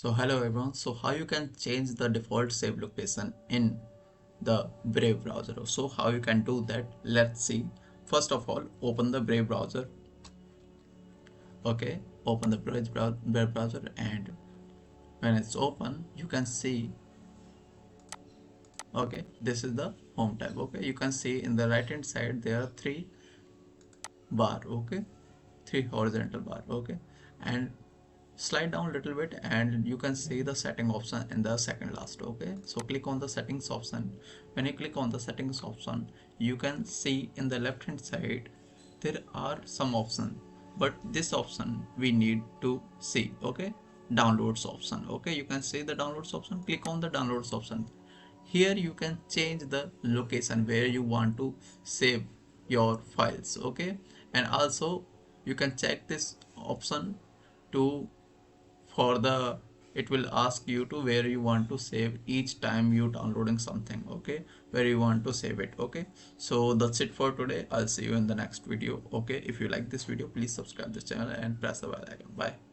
So hello everyone. So how you can change the default save location in the Brave browser. So how you can do that? Let's see. First of all, open the Brave browser. Okay, open the Brave browser, and when it's open, you can see. Okay, this is the home tab. Okay, you can see in the right hand side there are three bar. Okay, three horizontal bar. Okay, and slide down a little bit and you can see the setting option in the second last. Okay, so click on the settings option. When you click on the settings option, you can see in the left hand side there are some options, but this option we need to see. Okay, downloads option. Okay, you can see the downloads option. Click on the downloads option. Here you can change the location where you want to save your files. Okay, and also you can check this option to for the it will ask you to where you want to save each time you downloading something. Okay, where you want to save it. Okay, so that's it for today. I'll see you in the next video. Okay, if you like this video, please subscribe this channel and press the bell icon. Bye.